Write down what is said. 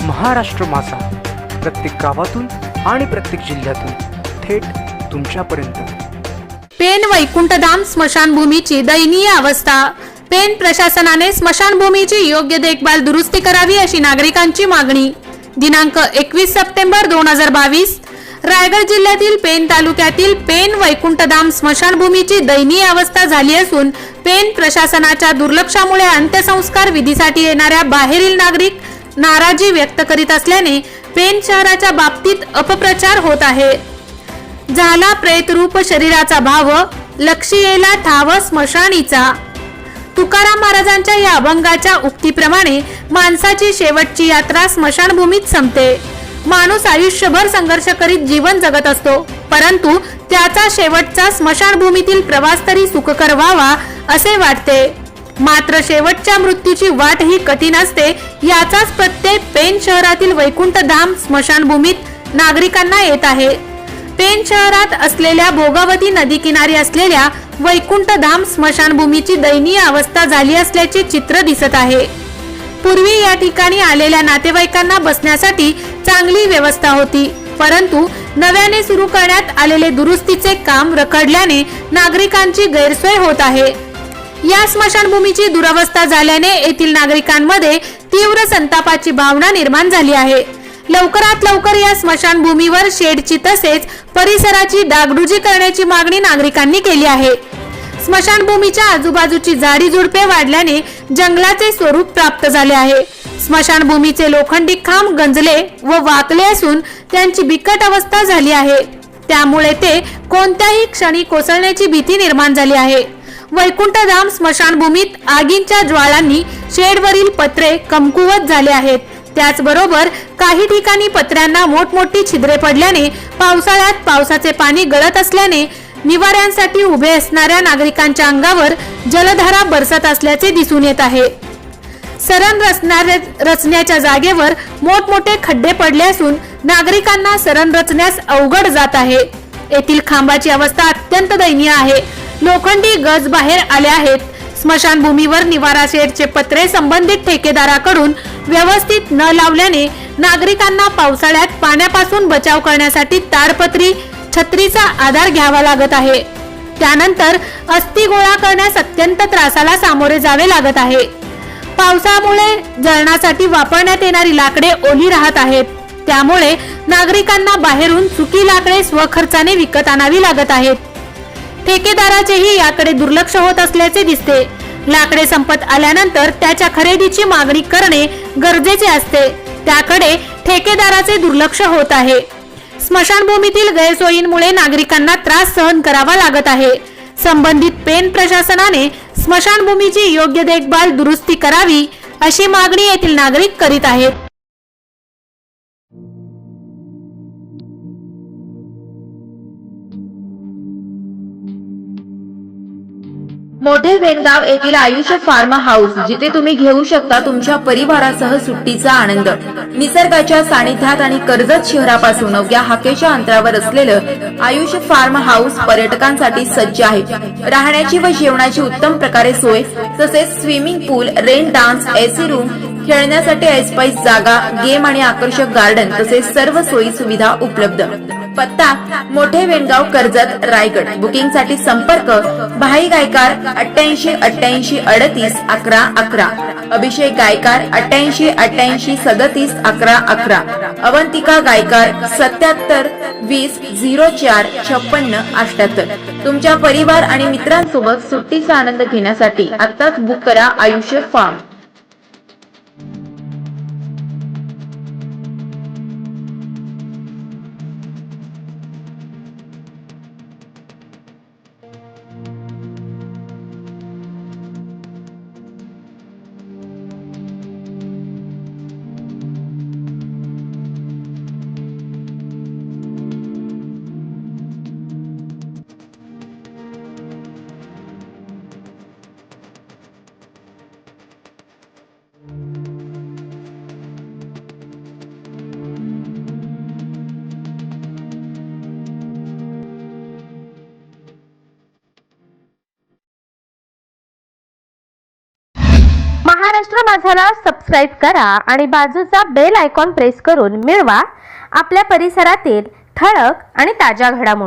महाराष्ट्र माझा, प्रत्येक गावातून आणि प्रत्येक जिल्ह्यातून थेट तुमच्यापर्यंत। पेन वैकुंठधाम स्मशानभूमीची दयनीय अवस्था। पेन प्रशासनाने स्मशानभूमीची योग्य देखभाल दुरुस्ती करावी अशी नागरिकांची मागणी। दिनांक 21 सप्टेंबर 2022 रायगड जिल्ह्यातील पेन तालुक्यातील पेन वैकुंठधाम स्मशानभूमीची दयनीय अवस्था झाली असून पेन प्रशासनाच्या दुर्लक्षामुळे अंत्यसंस्कार विधीसाठी येणाऱ्या बाहेरील नागरिक नाराजी व्यक्त करीत असल्याने पेन शहराच्या बाबतीत अपप्रचार होत आहे। झाला प्रेतरूप शरीराचा भाव, लक्षियेला ठाव स्मशानीचा। तुकाराम महाराजांच्या या अभंगाच्या उक्तीप्रमाणे माणसाची शेवटची यात्रा स्मशानभूमीत संपते। माणूस आयुष्यभर संघर्ष करीत जीवन जगत असतो, परंतु त्याचा शेवटचा स्मशानभूमीतील प्रवास तरी सुखकर व्हावा असे वाटते। मात्र शेवटच्या मृत्यूची वाट ही कठीण असते, याचाच प्रत्यय पेन शहरातील वैकुंठधाम स्मशानभूमीत नागरिकांना येत आहे। पेन शहरात असलेल्या भोगावती नदी किनारी असलेल्या वैकुंठधाम स्मशानभूमीची दयनीय अवस्था झाली असल्याचे चित्र दिसत आहे। पूर्वी या ठिकाणी आलेल्या नातेवाईकांना बसण्यासाठी चांगली व्यवस्था होती, परंतु नव्याने सुरू करण्यात आलेले दुरुस्तीचे काम रखडल्याने नागरिकांची गैरसोय होत आहे। या स्मशानभूमीची दुरवस्था झाल्याने येथील नागरिकांमध्ये तीव्र संतापाची भावना निर्माण झाली आहे। लवकरात लवकर या स्मशानभूमीवर शेडची तसेच परिसराची डागडुजी करण्याची मागणी नागरिकांनी केली आहे। स्मशानभूमीच्या आजूबाजूची झाडी झुडपे वाढल्याने जंगलाचे स्वरूप प्राप्त झाले आहे। स्मशानभूमीचे लोखंडी खांब गंजले व वाकले असून त्यांची बिकट अवस्था झाली आहे, त्यामुळे ते कोणत्याही क्षणी कोसळण्याची भीती निर्माण झाली आहे। वैकुंठधाम स्मशानभूमीत आगींच्या ज्वाळांनी शेडवरील पत्रे कमकुवत झाले आहेत। त्याचबरोबर काही ठिकाणी पत्र्यांना मोठमोठी छिद्रे पडल्याने पावसाळ्यात पावसाचे पाणी गळत असल्याने निवाऱ्यांसाठी उभे असणाऱ्या नागरिकांच्या अंगावर जलधारा बरसत असल्याचे दिसून येत आहे। सरण रचण्याच्या जागेवर मोठमोठे खड्डे पडले असून नागरिकांना सरण रचण्यास अवघड जात आहे। येथील खांबाची अवस्था अत्यंत दयनीय आहे। लोखंडी गज बाहेर आले आहेत। स्मशानभूमीवर निवारा शेडचे पत्रे संबंधित ठेकेदाराकडून व्यवस्थित न लावल्याने नागरिकांना पावसाळ्यात पाण्यापासून बचाव करण्यासाठी ताडपत्री छत्रीचा आधार घ्यावा लागत आहे। त्यानंतर अस्थी गोळा करण्यास अत्यंत त्रासाला सामोरे जावे लागत आहे। पावसामुळे जळणासाठी वापरण्यात येणारी लाकडे ओली राहत आहेत, त्यामुळे नागरिकांना बाहेरून सुकी लाकडे स्वखर्चाने विकत आणावी लागत आहेत। ठेकेदाराचेही याकडे दुर्लक्ष होत असल्याचे दिसते। लाकडे संपत आल्यानंतर त्याच्या खरेदीची मागणी करणे गरजेचे असते, त्याकडे ठेकेदाराचे दुर्लक्ष होत आहे। स्मशानभूमीतील गैरसोयींमुळे नागरिकांना त्रास सहन करावा लागत आहे। संबंधित पेन प्रशासनाने स्मशानभूमीची योग्य देखभाल दुरुस्ती करावी अशी मागणी येथील नागरिक करीत आहेत। मोठे वेणगाव येथील आयुष फार्म हाऊस, जिथे तुम्ही घेऊ शकता तुमच्या परिवारासह सुट्टीचा आनंद। निसर्गाच्या सानिध्यात आणि कर्जत शहरापासून अवघ्या हाकेच्या अंतरावर असलेलं आयुष फार्म हाऊस पर्यटकांसाठी सज्ज आहे। राहण्याची व जेवणाची उत्तम प्रकारे सोय, तसेच स्विमिंग पूल, रेन डान्स, एसी रूम, खेळण्यासाठी ऐसपैस जागा, गेम आणि आकर्षक गार्डन तसेच सर्व सोयी सुविधा उपलब्ध। पत्ता मोठे वेणगाव, कर्जत, रायगड। बुकिंग साठी संपर्क भाई गायकार 88 88 38 11 11, अभिषेक गायकार 88 88 37 11 11, अवंतिका गायकार 77 20 04 56 78। तुमच्या परिवार आणि मित्रांसोबत सुट्टीचा आनंद घेण्यासाठी आत्ताच बुक करा आयुष्य फार्म। माझाला सबस्क्राईब करा आणि बाजूचा बेल आयकॉन प्रेस करून मिळवा आपल्या परिसरातील ठळक आणि ताज्या घडामोडी।